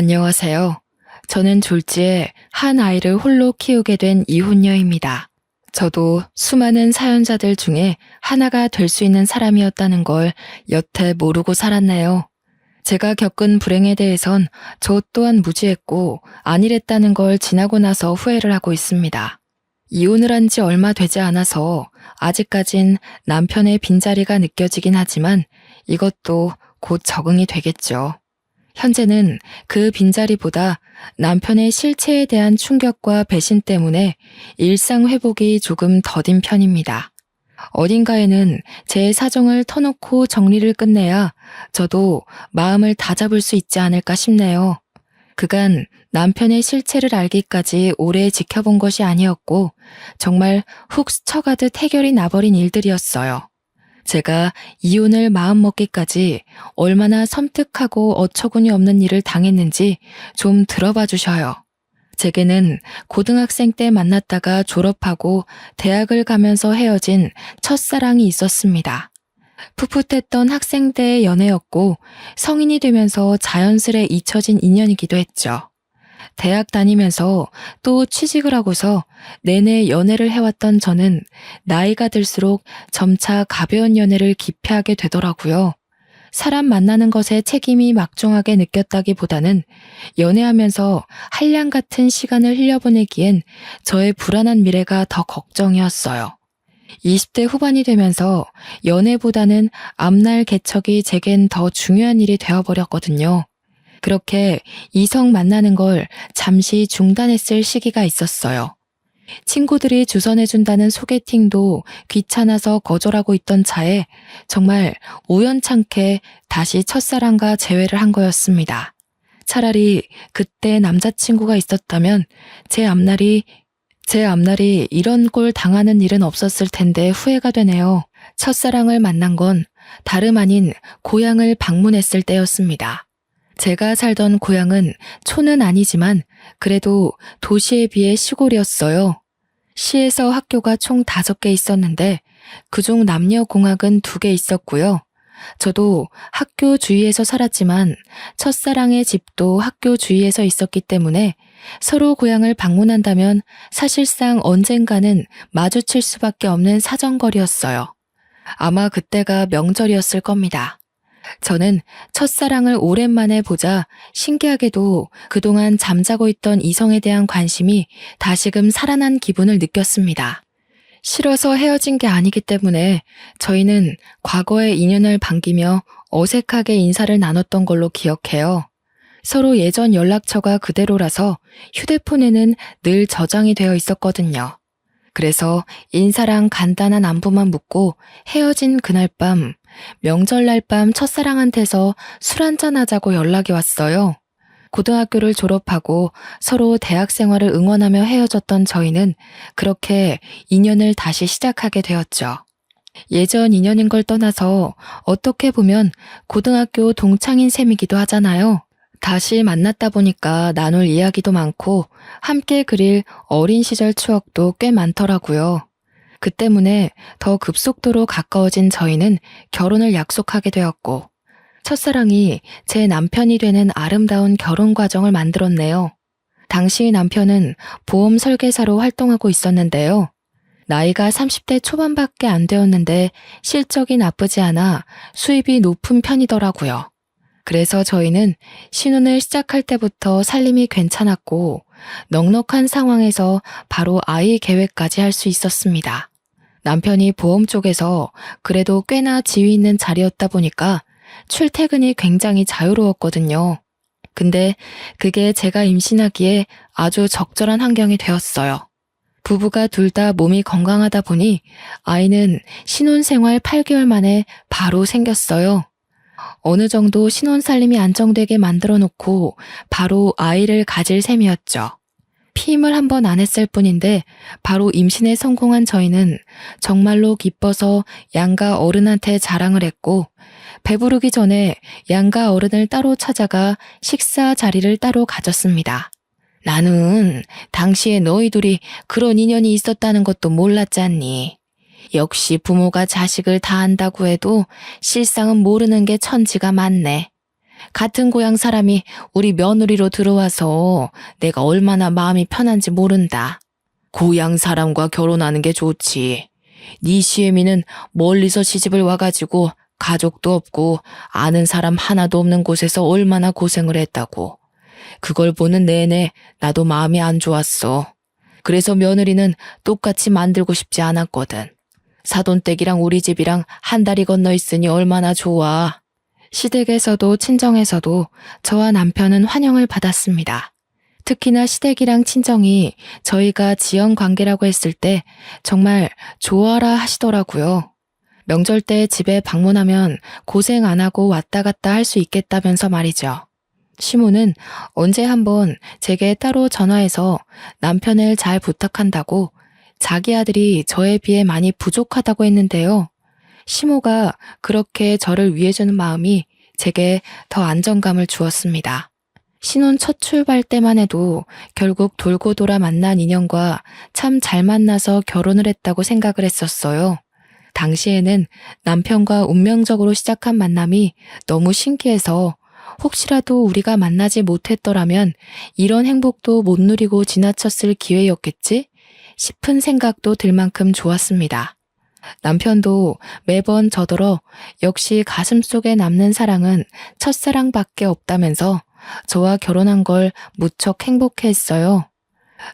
안녕하세요. 저는 졸지에 한 아이를 홀로 키우게 된 이혼녀입니다. 저도 수많은 사연자들 중에 하나가 될 수 있는 사람이었다는 걸 여태 모르고 살았네요. 제가 겪은 불행에 대해선 저 또한 무지했고 안일했다는 걸 지나고 나서 후회를 하고 있습니다. 이혼을 한 지 얼마 되지 않아서 아직까진 남편의 빈자리가 느껴지긴 하지만 이것도 곧 적응이 되겠죠. 현재는 그 빈자리보다 남편의 실체에 대한 충격과 배신 때문에 일상 회복이 조금 더딘 편입니다. 어딘가에는 제 사정을 터놓고 정리를 끝내야 저도 마음을 다잡을 수 있지 않을까 싶네요. 그간 남편의 실체를 알기까지 오래 지켜본 것이 아니었고 정말 훅 스쳐가듯 해결이 나버린 일들이었어요. 제가 이혼을 마음먹기까지 얼마나 섬뜩하고 어처구니 없는 일을 당했는지 좀 들어봐 주셔요. 제게는 고등학생 때 만났다가 졸업하고 대학을 가면서 헤어진 첫사랑이 있었습니다. 풋풋했던 학생 때의 연애였고 성인이 되면서 자연스레 잊혀진 인연이기도 했죠. 대학 다니면서 또 취직을 하고서 내내 연애를 해왔던 저는 나이가 들수록 점차 가벼운 연애를 기피하게 되더라고요. 사람 만나는 것에 책임이 막중하게 느꼈다기보다는 연애하면서 한량 같은 시간을 흘려보내기엔 저의 불안한 미래가 더 걱정이었어요. 20대 후반이 되면서 연애보다는 앞날 개척이 제겐 더 중요한 일이 되어버렸거든요. 그렇게 이성 만나는 걸 잠시 중단했을 시기가 있었어요. 친구들이 주선해준다는 소개팅도 귀찮아서 거절하고 있던 차에 정말 우연찮게 다시 첫사랑과 재회를 한 거였습니다. 차라리 그때 남자친구가 있었다면 제 앞날이 이런 꼴 당하는 일은 없었을 텐데 후회가 되네요. 첫사랑을 만난 건 다름 아닌 고향을 방문했을 때였습니다. 제가 살던 고향은 촌은 아니지만 그래도 도시에 비해 시골이었어요. 시에서 학교가 총 5개 있었는데 그중 남녀공학은 2개 있었고요. 저도 학교 주위에서 살았지만 첫사랑의 집도 학교 주위에서 있었기 때문에 서로 고향을 방문한다면 사실상 언젠가는 마주칠 수밖에 없는 사정거리였어요. 아마 그때가 명절이었을 겁니다. 저는 첫사랑을 오랜만에 보자 신기하게도 그동안 잠자고 있던 이성에 대한 관심이 다시금 살아난 기분을 느꼈습니다. 싫어서 헤어진 게 아니기 때문에 저희는 과거의 인연을 반기며 어색하게 인사를 나눴던 걸로 기억해요. 서로 예전 연락처가 그대로라서 휴대폰에는 늘 저장이 되어 있었거든요. 그래서 인사랑 간단한 안부만 묻고 헤어진 그날 밤, 명절날 밤 첫사랑한테서 술 한잔 하자고 연락이 왔어요. 고등학교를 졸업하고 서로 대학 생활을 응원하며 헤어졌던 저희는 그렇게 인연을 다시 시작하게 되었죠. 예전 인연인 걸 떠나서 어떻게 보면 고등학교 동창인 셈이기도 하잖아요. 다시 만났다 보니까 나눌 이야기도 많고 함께 그릴 어린 시절 추억도 꽤 많더라고요. 그 때문에 더 급속도로 가까워진 저희는 결혼을 약속하게 되었고 첫사랑이 제 남편이 되는 아름다운 결혼 과정을 만들었네요. 당시 남편은 보험 설계사로 활동하고 있었는데요. 나이가 30대 초반밖에 안 되었는데 실적이 나쁘지 않아 수입이 높은 편이더라고요. 그래서 저희는 신혼을 시작할 때부터 살림이 괜찮았고 넉넉한 상황에서 바로 아이 계획까지 할 수 있었습니다. 남편이 보험 쪽에서 그래도 꽤나 지위 있는 자리였다 보니까 출퇴근이 굉장히 자유로웠거든요. 근데 그게 제가 임신하기에 아주 적절한 환경이 되었어요. 부부가 둘 다 몸이 건강하다 보니 아이는 신혼생활 8개월 만에 바로 생겼어요. 어느 정도 신혼살림이 안정되게 만들어 놓고 바로 아이를 가질 셈이었죠. 피임을 한 번 안 했을 뿐인데 바로 임신에 성공한 저희는 정말로 기뻐서 양가 어른한테 자랑을 했고 배부르기 전에 양가 어른을 따로 찾아가 식사 자리를 따로 가졌습니다. 나는 당시에 너희 둘이 그런 인연이 있었다는 것도 몰랐잖니. 역시 부모가 자식을 다 안다고 해도 실상은 모르는 게 천지가 많네. 같은 고향 사람이 우리 며느리로 들어와서 내가 얼마나 마음이 편한지 모른다. 고향 사람과 결혼하는 게 좋지. 네 시애미는 멀리서 시집을 와가지고 가족도 없고 아는 사람 하나도 없는 곳에서 얼마나 고생을 했다고. 그걸 보는 내내 나도 마음이 안 좋았어. 그래서 며느리는 똑같이 만들고 싶지 않았거든. 사돈댁이랑 우리 집이랑 한 다리 건너 있으니 얼마나 좋아. 시댁에서도 친정에서도 저와 남편은 환영을 받았습니다. 특히나 시댁이랑 친정이 저희가 지연 관계라고 했을 때 정말 좋아라 하시더라고요. 명절 때 집에 방문하면 고생 안 하고 왔다 갔다 할 수 있겠다면서 말이죠. 시모는 언제 한번 제게 따로 전화해서 남편을 잘 부탁한다고 자기 아들이 저에 비해 많이 부족하다고 했는데요. 시모가 그렇게 저를 위해주는 마음이 제게 더 안정감을 주었습니다. 신혼 첫 출발 때만 해도 결국 돌고 돌아 만난 인연과 참 잘 만나서 결혼을 했다고 생각을 했었어요. 당시에는 남편과 운명적으로 시작한 만남이 너무 신기해서 혹시라도 우리가 만나지 못했더라면 이런 행복도 못 누리고 지나쳤을 기회였겠지 싶은 생각도 들 만큼 좋았습니다. 남편도 매번 저더러 역시 가슴속에 남는 사랑은 첫사랑밖에 없다면서 저와 결혼한 걸 무척 행복해했어요.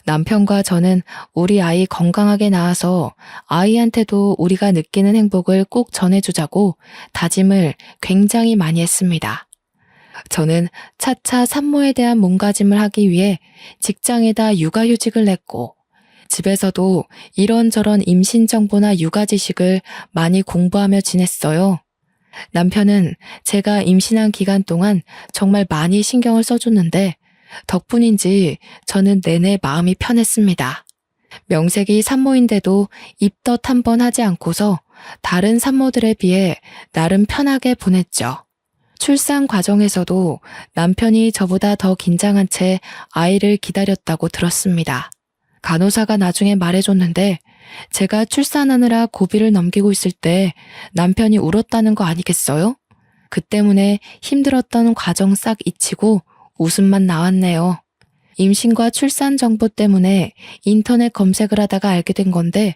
남편과 저는 우리 아이 건강하게 낳아서 아이한테도 우리가 느끼는 행복을 꼭 전해주자고 다짐을 굉장히 많이 했습니다. 저는 차차 산모에 대한 몸가짐을 하기 위해 직장에다 육아휴직을 냈고 집에서도 이런저런 임신 정보나 육아 지식을 많이 공부하며 지냈어요. 남편은 제가 임신한 기간 동안 정말 많이 신경을 써줬는데 덕분인지 저는 내내 마음이 편했습니다. 명색이 산모인데도 입덧 한 번 하지 않고서 다른 산모들에 비해 나름 편하게 보냈죠. 출산 과정에서도 남편이 저보다 더 긴장한 채 아이를 기다렸다고 들었습니다. 간호사가 나중에 말해줬는데 제가 출산하느라 고비를 넘기고 있을 때 남편이 울었다는 거 아니겠어요? 그 때문에 힘들었던 과정 싹 잊히고 웃음만 나왔네요. 임신과 출산 정보 때문에 인터넷 검색을 하다가 알게 된 건데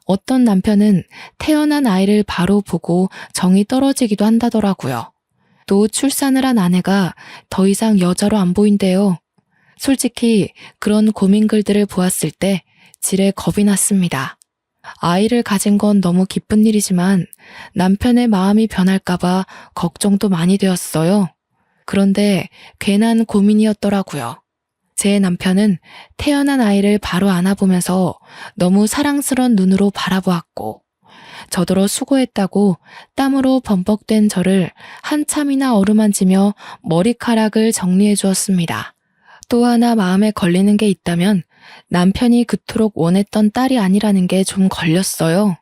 어떤 남편은 태어난 아이를 바로 보고 정이 떨어지기도 한다더라고요. 또 출산을 한 아내가 더 이상 여자로 안 보인대요. 솔직히 그런 고민글들을 보았을 때 지레 겁이 났습니다. 아이를 가진 건 너무 기쁜 일이지만 남편의 마음이 변할까봐 걱정도 많이 되었어요. 그런데 괜한 고민이었더라고요. 제 남편은 태어난 아이를 바로 안아보면서 너무 사랑스런 눈으로 바라보았고 저더러 수고했다고 땀으로 범벅된 저를 한참이나 어루만지며 머리카락을 정리해 주었습니다. 또 하나 마음에 걸리는 게 있다면 남편이 그토록 원했던 딸이 아니라는 게 좀 걸렸어요.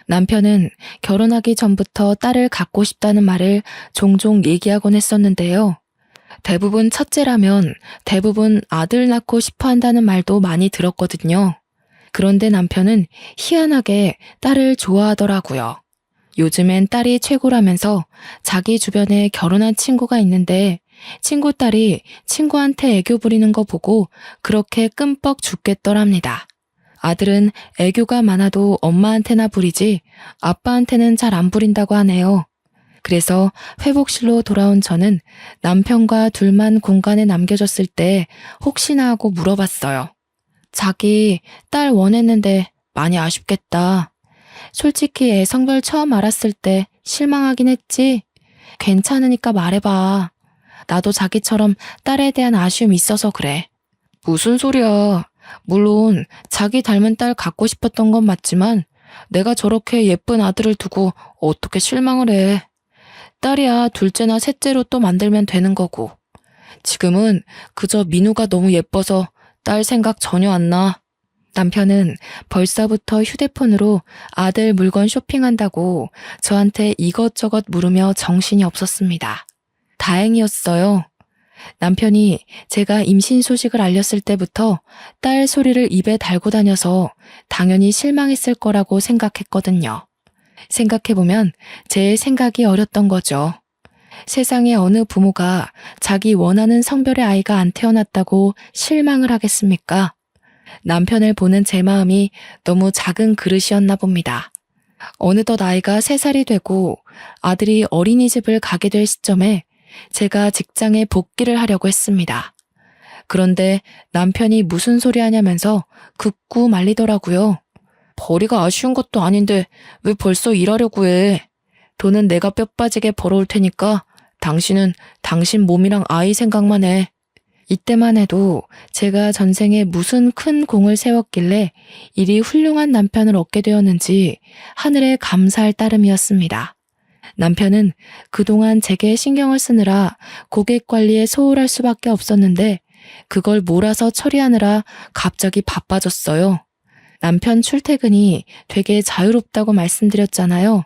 남편은 결혼하기 전부터 딸을 갖고 싶다는 말을 종종 얘기하곤 했었는데요. 대부분 첫째라면 대부분 아들 낳고 싶어 한다는 말도 많이 들었거든요. 그런데 남편은 희한하게 딸을 좋아하더라고요. 요즘엔 딸이 최고라면서 자기 주변에 결혼한 친구가 있는데 친구 딸이 친구한테 애교 부리는 거 보고 그렇게 끔뻑 죽겠더랍니다. 아들은 애교가 많아도 엄마한테나 부리지 아빠한테는 잘 안 부린다고 하네요. 그래서 회복실로 돌아온 저는 남편과 둘만 공간에 남겨졌을 때 혹시나 하고 물어봤어요. 자기 딸 원했는데 많이 아쉽겠다. 솔직히 애 성별 처음 알았을 때 실망하긴 했지. 괜찮으니까 말해봐. 나도 자기처럼 딸에 대한 아쉬움이 있어서 그래. 무슨 소리야. 물론 자기 닮은 딸 갖고 싶었던 건 맞지만 내가 저렇게 예쁜 아들을 두고 어떻게 실망을 해. 딸이야 둘째나 셋째로 또 만들면 되는 거고. 지금은 그저 민우가 너무 예뻐서 딸 생각 전혀 안 나. 남편은 벌써부터 휴대폰으로 아들 물건 쇼핑한다고 저한테 이것저것 물으며 정신이 없었습니다. 다행이었어요. 남편이 제가 임신 소식을 알렸을 때부터 딸 소리를 입에 달고 다녀서 당연히 실망했을 거라고 생각했거든요. 생각해보면 제 생각이 어렸던 거죠. 세상에 어느 부모가 자기 원하는 성별의 아이가 안 태어났다고 실망을 하겠습니까? 남편을 보는 제 마음이 너무 작은 그릇이었나 봅니다. 어느덧 아이가 3살이 되고 아들이 어린이집을 가게 될 시점에 제가 직장에 복귀를 하려고 했습니다. 그런데 남편이 무슨 소리 하냐면서 극구 말리더라고요. 벌이가 아쉬운 것도 아닌데 왜 벌써 일하려고 해? 돈은 내가 뼈 빠지게 벌어올 테니까 당신은 당신 몸이랑 아이 생각만 해. 이때만 해도 제가 전생에 무슨 큰 공을 세웠길래 이리 훌륭한 남편을 얻게 되었는지 하늘에 감사할 따름이었습니다. 남편은 그동안 제게 신경을 쓰느라 고객 관리에 소홀할 수밖에 없었는데 그걸 몰아서 처리하느라 갑자기 바빠졌어요. 남편 출퇴근이 되게 자유롭다고 말씀드렸잖아요.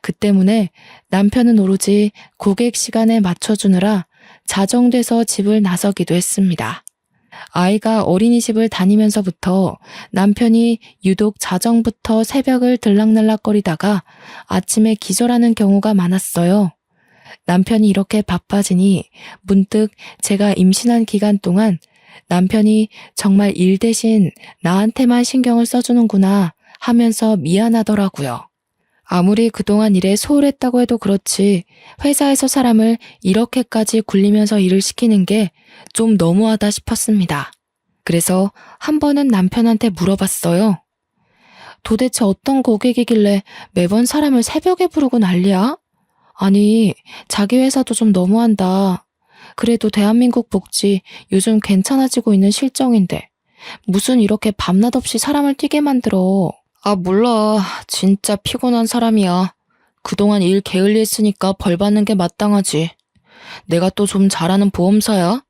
그 때문에 남편은 오로지 고객 시간에 맞춰주느라 자정돼서 집을 나서기도 했습니다. 아이가 어린이집을 다니면서부터 남편이 유독 자정부터 새벽을 들락날락거리다가 아침에 기절하는 경우가 많았어요. 남편이 이렇게 바빠지니 문득 제가 임신한 기간 동안 남편이 정말 일 대신 나한테만 신경을 써주는구나 하면서 미안하더라고요. 아무리 그동안 일에 소홀했다고 해도 그렇지 회사에서 사람을 이렇게까지 굴리면서 일을 시키는 게 좀 너무하다 싶었습니다. 그래서 한 번은 남편한테 물어봤어요. 도대체 어떤 고객이길래 매번 사람을 새벽에 부르고 난리야? 아니, 자기 회사도 좀 너무한다. 그래도 대한민국 복지 요즘 괜찮아지고 있는 실정인데 무슨 이렇게 밤낮 없이 사람을 뛰게 만들어. 아, 몰라. 진짜 피곤한 사람이야. 그동안 일 게을리했으니까 벌 받는 게 마땅하지. 내가 또 좀 잘하는 보험사야?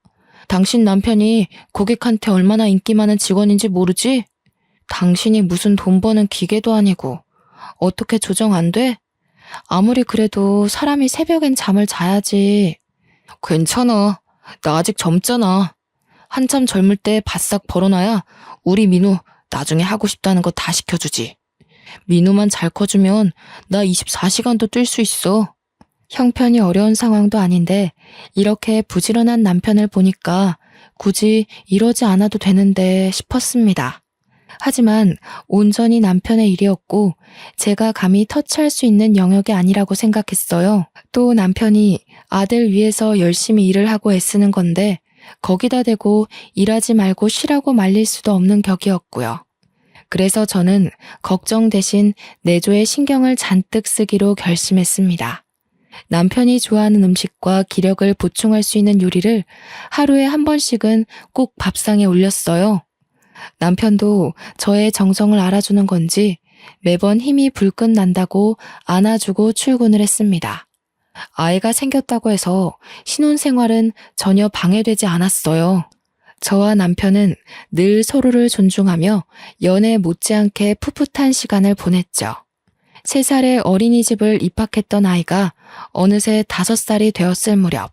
당신 남편이 고객한테 얼마나 인기 많은 직원인지 모르지? 당신이 무슨 돈 버는 기계도 아니고 어떻게 조정 안 돼? 아무리 그래도 사람이 새벽엔 잠을 자야지. 괜찮아. 나 아직 젊잖아. 한참 젊을 때 바싹 벌어놔야 우리 민우 나중에 하고 싶다는 거 다 시켜주지. 민우만 잘 커주면 나 24시간도 뛸 수 있어. 형편이 어려운 상황도 아닌데 이렇게 부지런한 남편을 보니까 굳이 이러지 않아도 되는데 싶었습니다. 하지만 온전히 남편의 일이었고 제가 감히 터치할 수 있는 영역이 아니라고 생각했어요. 또 남편이 아들 위해서 열심히 일을 하고 애쓰는 건데 거기다 대고 일하지 말고 쉬라고 말릴 수도 없는 격이었고요. 그래서 저는 걱정 대신 내조에 신경을 잔뜩 쓰기로 결심했습니다. 남편이 좋아하는 음식과 기력을 보충할 수 있는 요리를 하루에 한 번씩은 꼭 밥상에 올렸어요. 남편도 저의 정성을 알아주는 건지 매번 힘이 불끈 난다고 안아주고 출근을 했습니다. 아이가 생겼다고 해서 신혼생활은 전혀 방해되지 않았어요. 저와 남편은 늘 서로를 존중하며 연애 못지않게 풋풋한 시간을 보냈죠. 3살의 어린이집을 입학했던 아이가 어느새 5살이 되었을 무렵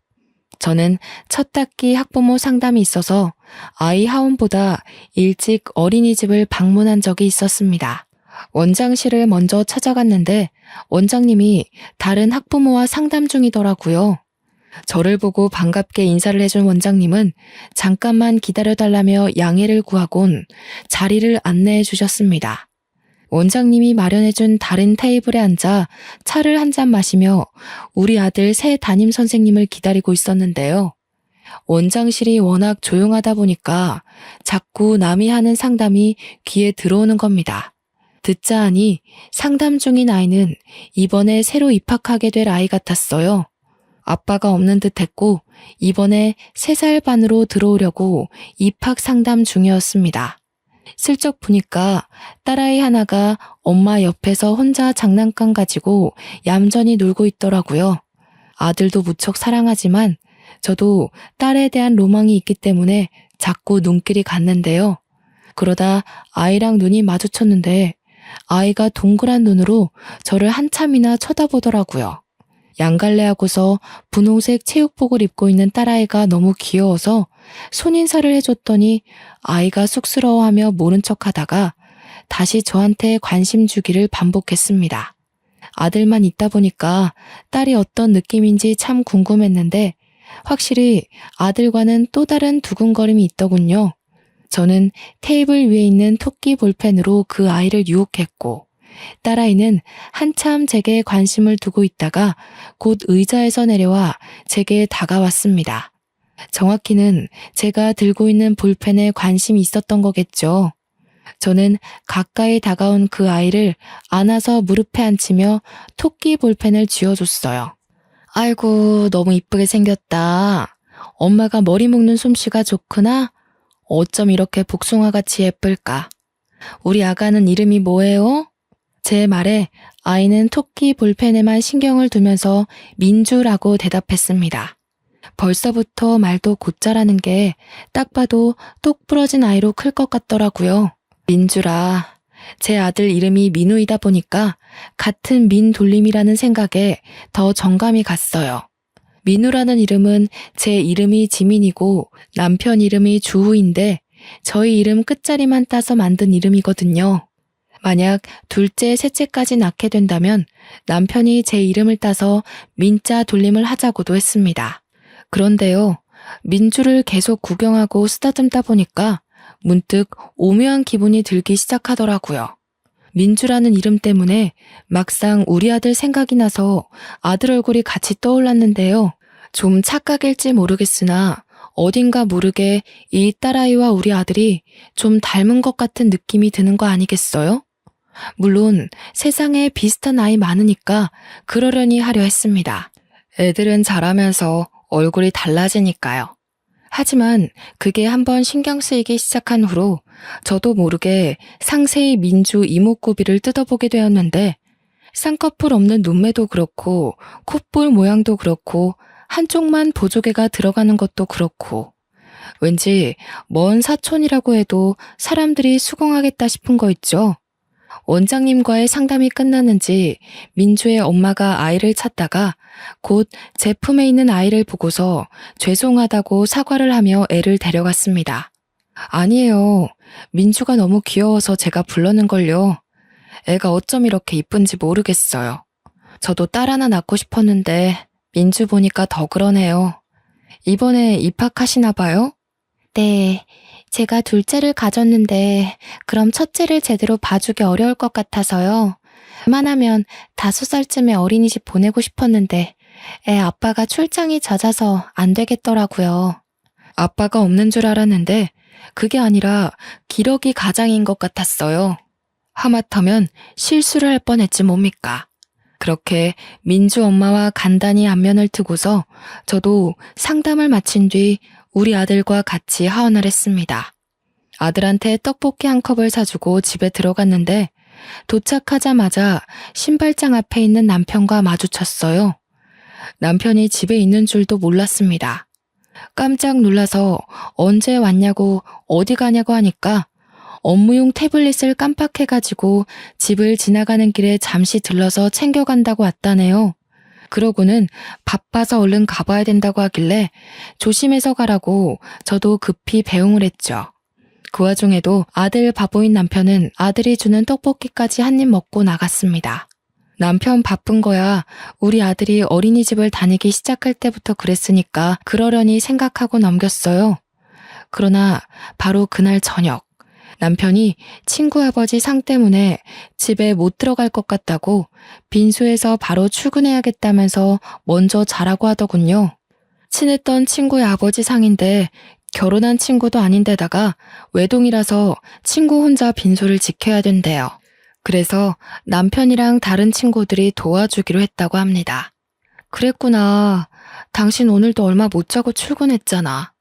저는 첫 학기 학부모 상담이 있어서 아이 하원보다 일찍 어린이집을 방문한 적이 있었습니다. 원장실을 먼저 찾아갔는데 원장님이 다른 학부모와 상담 중이더라고요. 저를 보고 반갑게 인사를 해준 원장님은 잠깐만 기다려달라며 양해를 구하곤 자리를 안내해 주셨습니다. 원장님이 마련해준 다른 테이블에 앉아 차를 한 잔 마시며 우리 아들 새 담임 선생님을 기다리고 있었는데요. 원장실이 워낙 조용하다 보니까 자꾸 남이 하는 상담이 귀에 들어오는 겁니다. 듣자 하니 상담 중인 아이는 이번에 새로 입학하게 될 아이 같았어요. 아빠가 없는 듯 했고 이번에 3살 반으로 들어오려고 입학 상담 중이었습니다. 슬쩍 보니까 딸아이 하나가 엄마 옆에서 혼자 장난감 가지고 얌전히 놀고 있더라고요. 아들도 무척 사랑하지만 저도 딸에 대한 로망이 있기 때문에 자꾸 눈길이 갔는데요. 그러다 아이랑 눈이 마주쳤는데 아이가 동그란 눈으로 저를 한참이나 쳐다보더라고요. 양갈래하고서 분홍색 체육복을 입고 있는 딸아이가 너무 귀여워서 손인사를 해줬더니 아이가 쑥스러워하며 모른 척하다가 다시 저한테 관심 주기를 반복했습니다. 아들만 있다 보니까 딸이 어떤 느낌인지 참 궁금했는데 확실히 아들과는 또 다른 두근거림이 있더군요. 저는 테이블 위에 있는 토끼 볼펜으로 그 아이를 유혹했고 딸아이는 한참 제게 관심을 두고 있다가 곧 의자에서 내려와 제게 다가왔습니다. 정확히는 제가 들고 있는 볼펜에 관심이 있었던 거겠죠. 저는 가까이 다가온 그 아이를 안아서 무릎에 앉히며 토끼 볼펜을 쥐어줬어요. 아이고, 너무 이쁘게 생겼다. 엄마가 머리 묶는 솜씨가 좋구나. 어쩜 이렇게 복숭아같이 예쁠까? 우리 아가는 이름이 뭐예요? 제 말에 아이는 토끼 볼펜에만 신경을 두면서 민주라고 대답했습니다. 벌써부터 말도 곧잘하는 게 딱 봐도 똑 부러진 아이로 클 것 같더라고요. 민주라. 제 아들 이름이 민우이다 보니까 같은 민돌림이라는 생각에 더 정감이 갔어요. 민우라는 이름은 제 이름이 지민이고 남편 이름이 주우인데 저희 이름 끝자리만 따서 만든 이름이거든요. 만약 둘째, 셋째까지 낳게 된다면 남편이 제 이름을 따서 민자 돌림을 하자고도 했습니다. 그런데요, 민주를 계속 구경하고 쓰다듬다 보니까 문득 오묘한 기분이 들기 시작하더라고요. 민주라는 이름 때문에 막상 우리 아들 생각이 나서 아들 얼굴이 같이 떠올랐는데요. 좀 착각일지 모르겠으나 어딘가 모르게 이 딸아이와 우리 아들이 좀 닮은 것 같은 느낌이 드는 거 아니겠어요? 물론 세상에 비슷한 아이 많으니까 그러려니 하려 했습니다. 애들은 자라면서 얼굴이 달라지니까요. 하지만 그게 한번 신경 쓰이기 시작한 후로 저도 모르게 상세히 민주 이목구비를 뜯어보게 되었는데 쌍꺼풀 없는 눈매도 그렇고 콧볼 모양도 그렇고 한쪽만 보조개가 들어가는 것도 그렇고 왠지 먼 사촌이라고 해도 사람들이 수긍하겠다 싶은 거 있죠. 원장님과의 상담이 끝났는지 민주의 엄마가 아이를 찾다가 곧 제 품에 있는 아이를 보고서 죄송하다고 사과를 하며 애를 데려갔습니다. 아니에요. 민주가 너무 귀여워서 제가 불렀는걸요. 애가 어쩜 이렇게 이쁜지 모르겠어요. 저도 딸 하나 낳고 싶었는데 민주 보니까 더 그러네요. 이번에 입학하시나 봐요? 네. 제가 둘째를 가졌는데 그럼 첫째를 제대로 봐주기 어려울 것 같아서요. 웬만하면 5살쯤에 어린이집 보내고 싶었는데 애 아빠가 출장이 잦아서 안 되겠더라고요. 아빠가 없는 줄 알았는데 그게 아니라 기러기 가장인 것 같았어요. 하마터면 실수를 할 뻔했지 뭡니까. 그렇게 민주 엄마와 간단히 안면을 트고서 저도 상담을 마친 뒤 우리 아들과 같이 하원을 했습니다. 아들한테 떡볶이 한 컵을 사주고 집에 들어갔는데 도착하자마자 신발장 앞에 있는 남편과 마주쳤어요. 남편이 집에 있는 줄도 몰랐습니다. 깜짝 놀라서 언제 왔냐고 어디 가냐고 하니까 업무용 태블릿을 깜빡해가지고 집을 지나가는 길에 잠시 들러서 챙겨간다고 왔다네요. 그러고는 바빠서 얼른 가봐야 된다고 하길래 조심해서 가라고 저도 급히 배웅을 했죠. 그 와중에도 아들 바보인 남편은 아들이 주는 떡볶이까지 한 입 먹고 나갔습니다. 남편 바쁜 거야 우리 아들이 어린이집을 다니기 시작할 때부터 그랬으니까 그러려니 생각하고 넘겼어요. 그러나 바로 그날 저녁 남편이 친구 아버지 상 때문에 집에 못 들어갈 것 같다고 빈소에서 바로 출근해야겠다면서 먼저 자라고 하더군요. 친했던 친구의 아버지 상인데 결혼한 친구도 아닌데다가 외동이라서 친구 혼자 빈소를 지켜야 된대요. 그래서 남편이랑 다른 친구들이 도와주기로 했다고 합니다. 그랬구나. 당신 오늘도 얼마 못 자고 출근했잖아.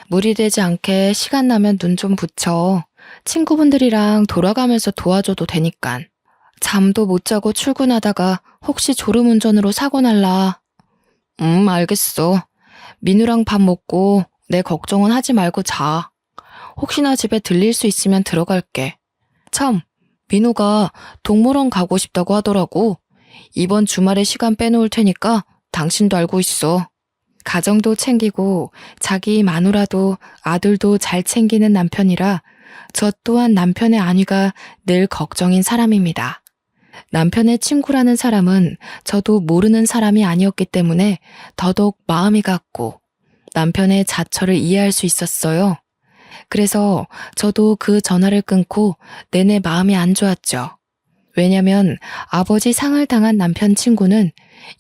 무리되지 않게 시간 나면 눈 좀 붙여. 친구분들이랑 돌아가면서 도와줘도 되니깐. 잠도 못 자고 출근하다가 혹시 졸음운전으로 사고 날라. 알겠어. 민우랑 밥 먹고 내 걱정은 하지 말고 자. 혹시나 집에 들릴 수 있으면 들어갈게. 참, 민우가 동물원 가고 싶다고 하더라고. 이번 주말에 시간 빼놓을 테니까 당신도 알고 있어. 가정도 챙기고 자기 마누라도 아들도 잘 챙기는 남편이라 저 또한 남편의 안위가 늘 걱정인 사람입니다. 남편의 친구라는 사람은 저도 모르는 사람이 아니었기 때문에 더더욱 마음이 갔고 남편의 자처를 이해할 수 있었어요. 그래서 저도 그 전화를 끊고 내내 마음이 안 좋았죠. 왜냐면 아버지 상을 당한 남편 친구는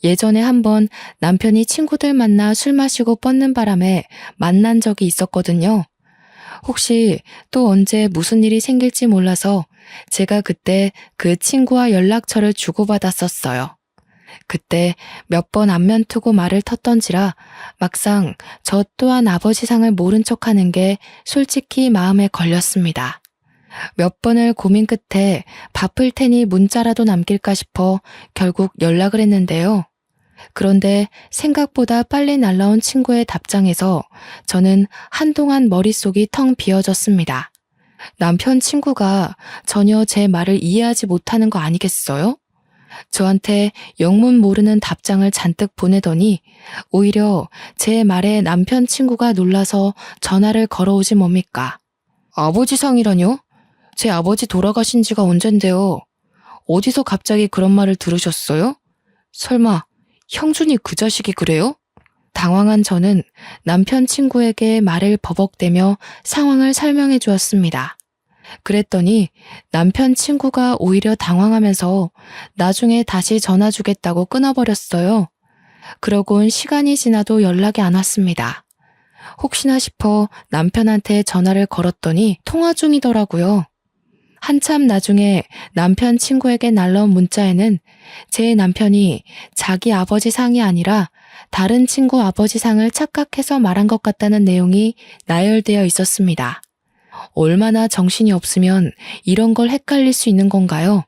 예전에 한번 남편이 친구들 만나 술 마시고 뻗는 바람에 만난 적이 있었거든요. 혹시 또 언제 무슨 일이 생길지 몰라서 제가 그때 그 친구와 연락처를 주고받았었어요. 그때 몇 번 안면 트고 말을 텄던지라 막상 저 또한 아버지 상을 모른 척하는 게 솔직히 마음에 걸렸습니다. 몇 번을 고민 끝에 바쁠 테니 문자라도 남길까 싶어 결국 연락을 했는데요. 그런데 생각보다 빨리 날라온 친구의 답장에서 저는 한동안 머릿속이 텅 비어졌습니다. 남편 친구가 전혀 제 말을 이해하지 못하는 거 아니겠어요? 저한테 영문 모르는 답장을 잔뜩 보내더니 오히려 제 말에 남편 친구가 놀라서 전화를 걸어오지 뭡니까? 아버지 상이라뇨? 제 아버지 돌아가신 지가 언젠데요. 어디서 갑자기 그런 말을 들으셨어요? 설마 형준이 그 자식이 그래요? 당황한 저는 남편 친구에게 말을 버벅대며 상황을 설명해 주었습니다. 그랬더니 남편 친구가 오히려 당황하면서 나중에 다시 전화 주겠다고 끊어버렸어요. 그러곤 시간이 지나도 연락이 안 왔습니다. 혹시나 싶어 남편한테 전화를 걸었더니 통화 중이더라고요. 한참 나중에 남편 친구에게 날라온 문자에는 제 남편이 자기 아버지 상이 아니라 다른 친구 아버지 상을 착각해서 말한 것 같다는 내용이 나열되어 있었습니다. 얼마나 정신이 없으면 이런 걸 헷갈릴 수 있는 건가요?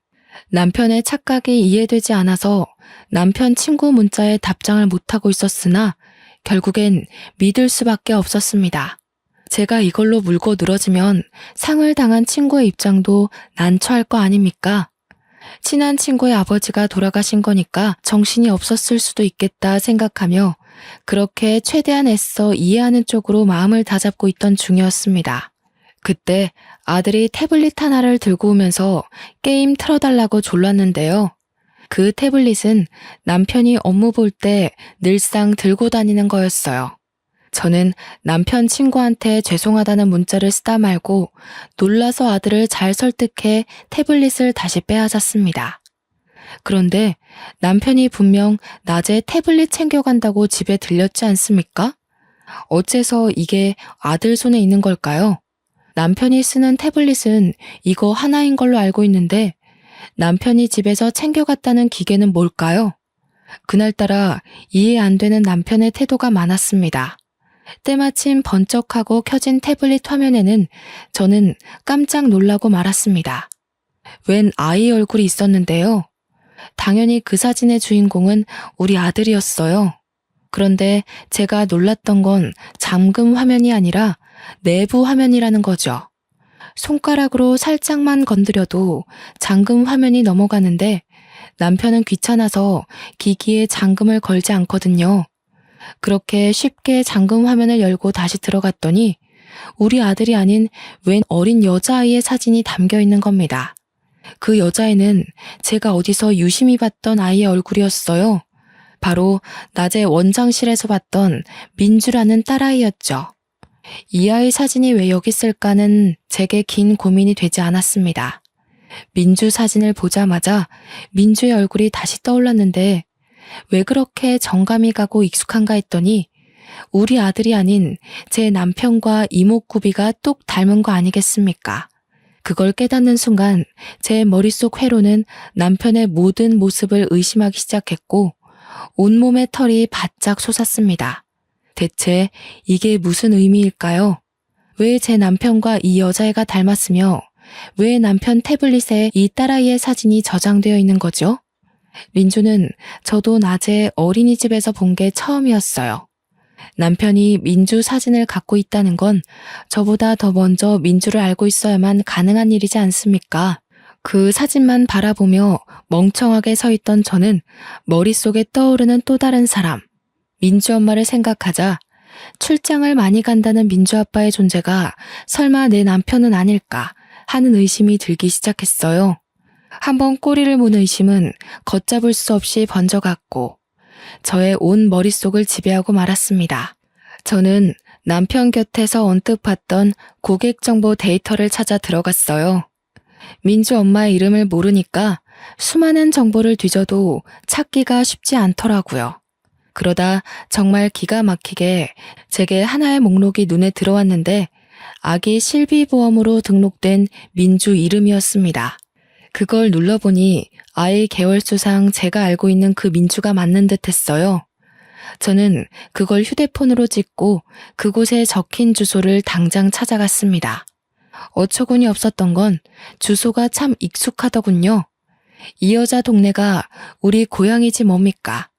남편의 착각이 이해되지 않아서 남편 친구 문자에 답장을 못하고 있었으나 결국엔 믿을 수밖에 없었습니다. 제가 이걸로 물고 늘어지면 상을 당한 친구의 입장도 난처할 거 아닙니까? 친한 친구의 아버지가 돌아가신 거니까 정신이 없었을 수도 있겠다 생각하며 그렇게 최대한 애써 이해하는 쪽으로 마음을 다잡고 있던 중이었습니다. 그때 아들이 태블릿 하나를 들고 오면서 게임 틀어달라고 졸랐는데요. 그 태블릿은 남편이 업무 볼 때 늘상 들고 다니는 거였어요. 저는 남편 친구한테 죄송하다는 문자를 쓰다 말고 놀라서 아들을 잘 설득해 태블릿을 다시 빼앗았습니다. 그런데 남편이 분명 낮에 태블릿 챙겨간다고 집에 들렸지 않습니까? 어째서 이게 아들 손에 있는 걸까요? 남편이 쓰는 태블릿은 이거 하나인 걸로 알고 있는데 남편이 집에서 챙겨갔다는 기계는 뭘까요? 그날따라 이해 안 되는 남편의 태도가 많았습니다. 때마침 번쩍하고 켜진 태블릿 화면에는 저는 깜짝 놀라고 말았습니다. 웬 아이 얼굴이 있었는데요. 당연히 그 사진의 주인공은 우리 아들이었어요. 그런데 제가 놀랐던 건 잠금 화면이 아니라 내부 화면이라는 거죠. 손가락으로 살짝만 건드려도 잠금 화면이 넘어가는데 남편은 귀찮아서 기기에 잠금을 걸지 않거든요. 그렇게 쉽게 잠금 화면을 열고 다시 들어갔더니 우리 아들이 아닌 웬 어린 여자아이의 사진이 담겨 있는 겁니다. 그 여자애는 제가 어디서 유심히 봤던 아이의 얼굴이었어요. 바로 낮에 원장실에서 봤던 민주라는 딸아이였죠. 이 아이 사진이 왜 여기 있을까는 제게 긴 고민이 되지 않았습니다. 민주 사진을 보자마자 민주의 얼굴이 다시 떠올랐는데 왜 그렇게 정감이 가고 익숙한가 했더니 우리 아들이 아닌 제 남편과 이목구비가 똑 닮은 거 아니겠습니까? 그걸 깨닫는 순간 제 머릿속 회로는 남편의 모든 모습을 의심하기 시작했고 온몸의 털이 바짝 솟았습니다. 대체 이게 무슨 의미일까요? 왜 제 남편과 이 여자애가 닮았으며 왜 남편 태블릿에 이 딸아이의 사진이 저장되어 있는 거죠? 민주는 저도 낮에 어린이집에서 본 게 처음이었어요. 남편이 민주 사진을 갖고 있다는 건 저보다 더 먼저 민주를 알고 있어야만 가능한 일이지 않습니까? 그 사진만 바라보며 멍청하게 서 있던 저는 머릿속에 떠오르는 또 다른 사람, 민주 엄마를 생각하자 출장을 많이 간다는 민주 아빠의 존재가 설마 내 남편은 아닐까 하는 의심이 들기 시작했어요. 한번 꼬리를 문 의심은 걷잡을 수 없이 번져갔고 저의 온 머릿속을 지배하고 말았습니다. 저는 남편 곁에서 언뜻 봤던 고객 정보 데이터를 찾아 들어갔어요. 민주 엄마의 이름을 모르니까 수많은 정보를 뒤져도 찾기가 쉽지 않더라고요. 그러다 정말 기가 막히게 제게 하나의 목록이 눈에 들어왔는데 아기 실비보험으로 등록된 민주 이름이었습니다. 그걸 눌러보니 아이 개월수상 제가 알고 있는 그 민주가 맞는 듯 했어요. 저는 그걸 휴대폰으로 찍고 그곳에 적힌 주소를 당장 찾아갔습니다. 어처구니 없었던 건 주소가 참 익숙하더군요. 이 여자 동네가 우리 고향이지 뭡니까?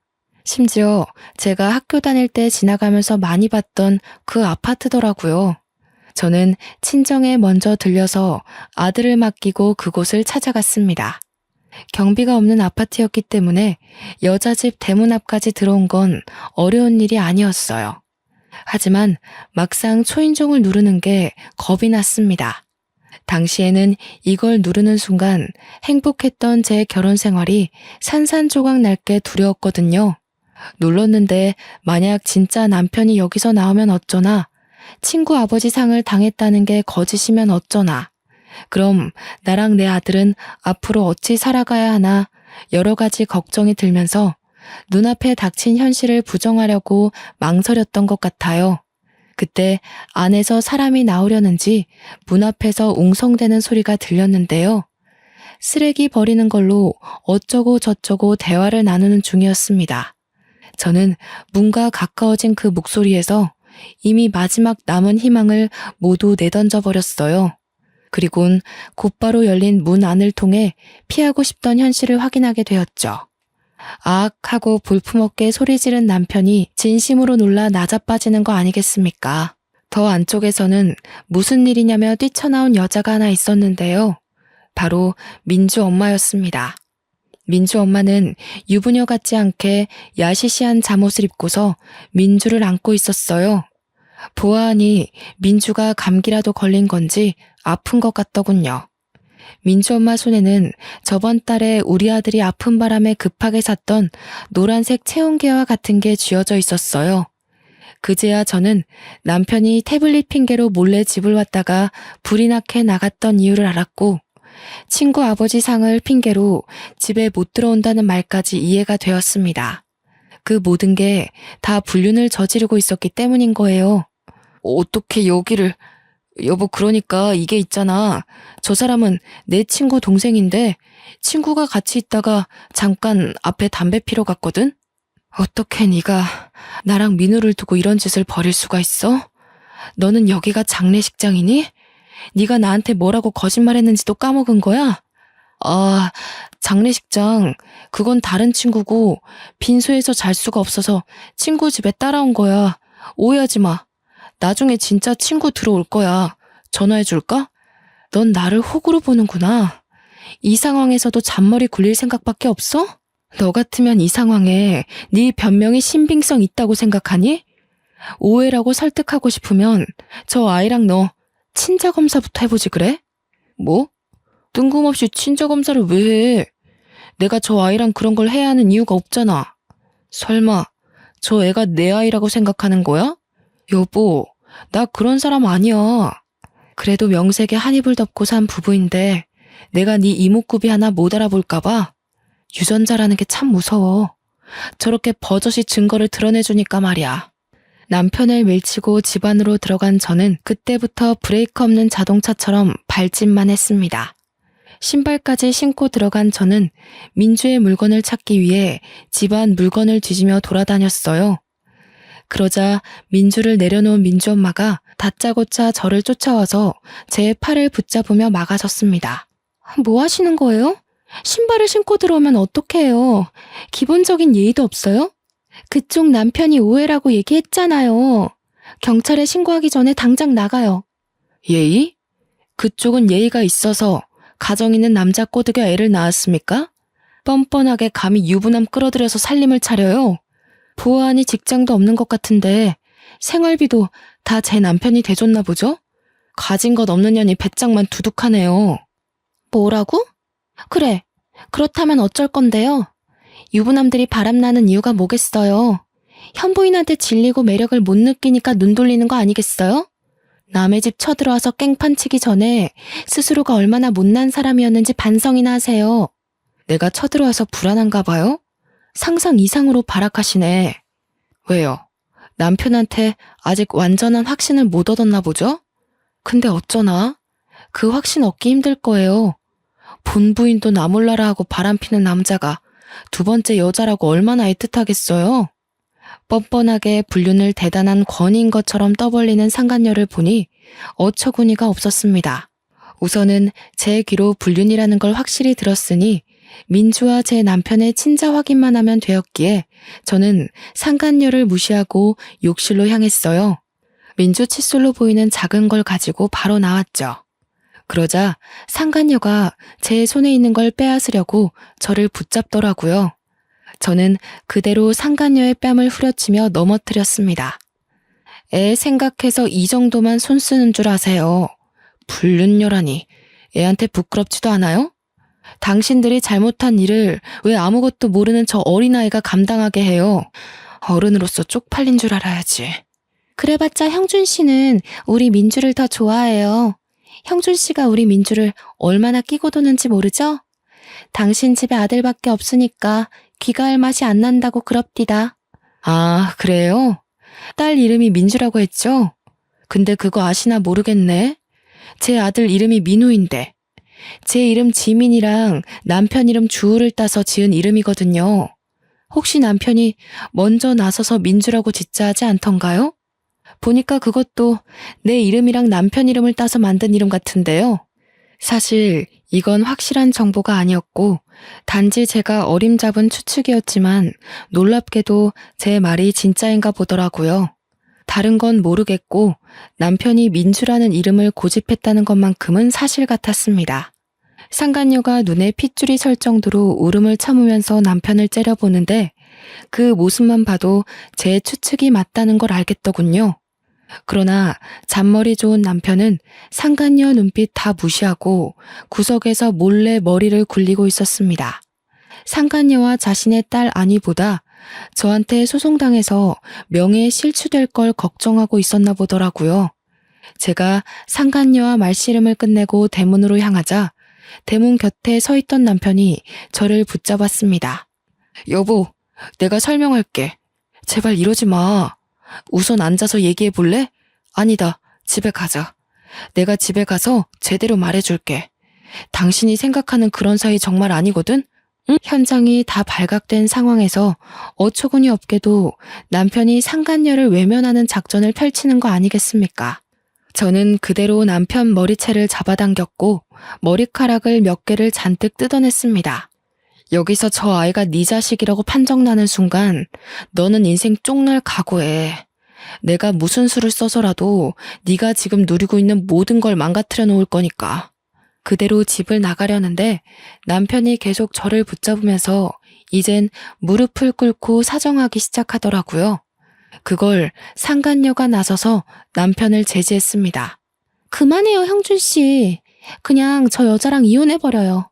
심지어 제가 학교 다닐 때 지나가면서 많이 봤던 그 아파트더라고요. 저는 친정에 먼저 들려서 아들을 맡기고 그곳을 찾아갔습니다. 경비가 없는 아파트였기 때문에 여자 집 대문 앞까지 들어온 건 어려운 일이 아니었어요. 하지만 막상 초인종을 누르는 게 겁이 났습니다. 당시에는 이걸 누르는 순간 행복했던 제 결혼 생활이 산산조각 날 게 두려웠거든요. 눌렀는데 만약 진짜 남편이 여기서 나오면 어쩌나, 친구 아버지 상을 당했다는 게 거짓이면 어쩌나, 그럼 나랑 내 아들은 앞으로 어찌 살아가야 하나 여러 가지 걱정이 들면서 눈앞에 닥친 현실을 부정하려고 망설였던 것 같아요. 그때 안에서 사람이 나오려는지 문 앞에서 웅성대는 소리가 들렸는데요. 쓰레기 버리는 걸로 어쩌고 저쩌고 대화를 나누는 중이었습니다. 저는 문과 가까워진 그 목소리에서 이미 마지막 남은 희망을 모두 내던져 버렸어요. 그리곤 곧바로 열린 문 안을 통해 피하고 싶던 현실을 확인하게 되었죠. 아악 하고 볼품없게 소리 지른 남편이 진심으로 놀라 나자빠지는 거 아니겠습니까? 더 안쪽에서는 무슨 일이냐며 뛰쳐나온 여자가 하나 있었는데요. 바로 민주 엄마였습니다. 민주 엄마는 유부녀 같지 않게 야시시한 잠옷을 입고서 민주를 안고 있었어요. 보아하니 민주가 감기라도 걸린 건지 아픈 것 같더군요. 민주 엄마 손에는 저번 달에 우리 아들이 아픈 바람에 급하게 샀던 노란색 체온계와 같은 게 쥐어져 있었어요. 그제야 저는 남편이 태블릿 핑계로 몰래 집을 왔다가 불이 나게 나갔던 이유를 알았고, 친구 아버지 상을 핑계로 집에 못 들어온다는 말까지 이해가 되었습니다. 그 모든 게 다 불륜을 저지르고 있었기 때문인 거예요. 어떻게 여기를... 여보, 그러니까 이게 있잖아. 저 사람은 내 친구 동생인데 친구가 같이 있다가 잠깐 앞에 담배 피러 갔거든? 어떻게 네가 나랑 민우를 두고 이런 짓을 벌일 수가 있어? 너는 여기가 장례식장이니? 네가 나한테 뭐라고 거짓말했는지도 까먹은 거야? 아, 장례식장, 그건 다른 친구고 빈소에서 잘 수가 없어서 친구 집에 따라온 거야. 오해하지 마. 나중에 진짜 친구 들어올 거야. 전화해줄까? 넌 나를 호구로 보는구나. 이 상황에서도 잔머리 굴릴 생각밖에 없어? 너 같으면 이 상황에 네 변명이 신빙성 있다고 생각하니? 오해라고 설득하고 싶으면 저 아이랑 너 친자검사부터 해보지 그래? 뭐? 뜬금없이 친자검사를 왜 해? 내가 저 아이랑 그런 걸 해야 하는 이유가 없잖아. 설마 저 애가 내 아이라고 생각하는 거야? 여보, 나 그런 사람 아니야. 그래도 명색에 한 입을 덮고 산 부부인데 내가 네 이목구비 하나 못 알아볼까봐 유전자라는 게 참 무서워. 저렇게 버젓이 증거를 드러내주니까 말이야. 남편을 밀치고 집 안으로 들어간 저는 그때부터 브레이크 없는 자동차처럼 발짓만 했습니다. 신발까지 신고 들어간 저는 민주의 물건을 찾기 위해 집안 물건을 뒤지며 돌아다녔어요. 그러자 민주를 내려놓은 민주 엄마가 다짜고짜 저를 쫓아와서 제 팔을 붙잡으며 막아섰습니다. 뭐 하시는 거예요? 신발을 신고 들어오면 어떡해요? 기본적인 예의도 없어요? 그쪽 남편이 오해라고 얘기했잖아요. 경찰에 신고하기 전에 당장 나가요. 예의? 그쪽은 예의가 있어서 가정 있는 남자 꼬드겨 애를 낳았습니까? 뻔뻔하게 감히 유부남 끌어들여서 살림을 차려요. 보아하니 직장도 없는 것 같은데 생활비도 다 제 남편이 대줬나 보죠? 가진 것 없는 년이 배짱만 두둑하네요. 뭐라고? 그래, 그렇다면 어쩔 건데요? 유부남들이 바람나는 이유가 뭐겠어요? 현부인한테 질리고 매력을 못 느끼니까 눈 돌리는 거 아니겠어요? 남의 집 쳐들어와서 깽판 치기 전에 스스로가 얼마나 못난 사람이었는지 반성이나 하세요. 내가 쳐들어와서 불안한가 봐요? 상상 이상으로 발악하시네. 왜요? 남편한테 아직 완전한 확신을 못 얻었나 보죠? 근데 어쩌나? 그 확신 얻기 힘들 거예요. 본부인도 나 몰라라 하고 바람피는 남자가 두 번째 여자라고 얼마나 애틋하겠어요? 뻔뻔하게 불륜을 대단한 권위인 것처럼 떠벌리는 상간녀를 보니 어처구니가 없었습니다. 우선은 제 귀로 불륜이라는 걸 확실히 들었으니 민주와 제 남편의 친자 확인만 하면 되었기에 저는 상간녀를 무시하고 욕실로 향했어요. 민주 칫솔로 보이는 작은 걸 가지고 바로 나왔죠. 그러자 상간녀가 제 손에 있는 걸 빼앗으려고 저를 붙잡더라고요. 저는 그대로 상간녀의 뺨을 후려치며 넘어뜨렸습니다. 애 생각해서 이 정도만 손 쓰는 줄 아세요. 불륜녀라니 애한테 부끄럽지도 않아요? 당신들이 잘못한 일을 왜 아무것도 모르는 저 어린아이가 감당하게 해요? 어른으로서 쪽팔린 줄 알아야지. 그래봤자 형준 씨는 우리 민주를 더 좋아해요. 형준 씨가 우리 민주를 얼마나 끼고 도는지 모르죠? 당신 집에 아들밖에 없으니까 귀가할 맛이 안 난다고 그럽디다. 아, 그래요? 딸 이름이 민주라고 했죠? 근데 그거 아시나 모르겠네. 제 아들 이름이 민우인데 제 이름 지민이랑 남편 이름 주우를 따서 지은 이름이거든요. 혹시 남편이 먼저 나서서 민주라고 짓자 하지 않던가요? 보니까 그것도 내 이름이랑 남편 이름을 따서 만든 이름 같은데요. 사실 이건 확실한 정보가 아니었고 단지 제가 어림잡은 추측이었지만 놀랍게도 제 말이 진짜인가 보더라고요. 다른 건 모르겠고 남편이 민주라는 이름을 고집했다는 것만큼은 사실 같았습니다. 상간녀가 눈에 핏줄이 설 정도로 울음을 참으면서 남편을 째려보는데 그 모습만 봐도 제 추측이 맞다는 걸 알겠더군요. 그러나 잔머리 좋은 남편은 상간녀 눈빛 다 무시하고 구석에서 몰래 머리를 굴리고 있었습니다. 상간녀와 자신의 딸 아니보다 저한테 소송당해서 명예에 실추될 걸 걱정하고 있었나 보더라고요. 제가 상간녀와 말씨름을 끝내고 대문으로 향하자 대문 곁에 서 있던 남편이 저를 붙잡았습니다. 여보, 내가 설명할게. 제발 이러지 마. 우선 앉아서 얘기해 볼래? 아니다. 집에 가자. 내가 집에 가서 제대로 말해줄게. 당신이 생각하는 그런 사이 정말 아니거든? 응? 현장이 다 발각된 상황에서 어처구니 없게도 남편이 상간녀를 외면하는 작전을 펼치는 거 아니겠습니까? 저는 그대로 남편 머리채를 잡아당겼고 머리카락을 몇 개를 잔뜩 뜯어냈습니다. 여기서 저 아이가 네 자식이라고 판정나는 순간 너는 인생 쪽날 각오해. 내가 무슨 수를 써서라도 네가 지금 누리고 있는 모든 걸 망가뜨려 놓을 거니까. 그대로 집을 나가려는데 남편이 계속 저를 붙잡으면서 이젠 무릎을 꿇고 사정하기 시작하더라고요. 그걸 상간녀가 나서서 남편을 제지했습니다. 그만해요, 형준 씨. 그냥 저 여자랑 이혼해버려요.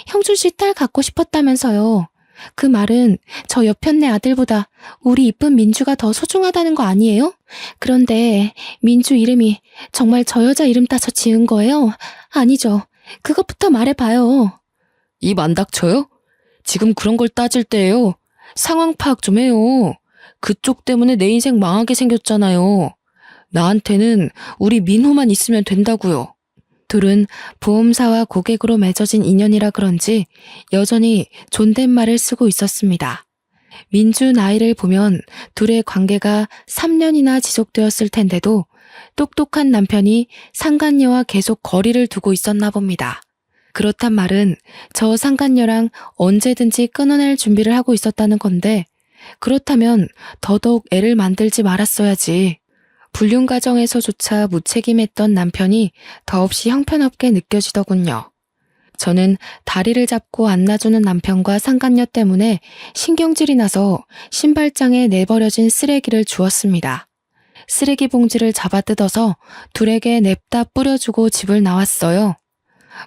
형준 씨 딸 갖고 싶었다면서요. 그 말은 저 옆편네 아들보다 우리 이쁜 민주가 더 소중하다는 거 아니에요? 그런데 민주 이름이 정말 저 여자 이름 따서 지은 거예요? 아니죠. 그것부터 말해봐요. 입 안 닥쳐요? 지금 그런 걸 따질 때예요. 상황 파악 좀 해요. 그쪽 때문에 내 인생 망하게 생겼잖아요. 나한테는 우리 민호만 있으면 된다고요. 둘은 보험사와 고객으로 맺어진 인연이라 그런지 여전히 존댓말을 쓰고 있었습니다. 민주 나이를 보면 둘의 관계가 3년이나 지속되었을 텐데도 똑똑한 남편이 상간녀와 계속 거리를 두고 있었나 봅니다. 그렇단 말은 저 상간녀랑 언제든지 끊어낼 준비를 하고 있었다는 건데 그렇다면 더더욱 애를 만들지 말았어야지. 불륜 과정에서조차 무책임했던 남편이 더없이 형편없게 느껴지더군요. 저는 다리를 잡고 안아주는 남편과 상간녀 때문에 신경질이 나서 신발장에 내버려진 쓰레기를 주웠습니다. 쓰레기 봉지를 잡아 뜯어서 둘에게 냅다 뿌려주고 집을 나왔어요.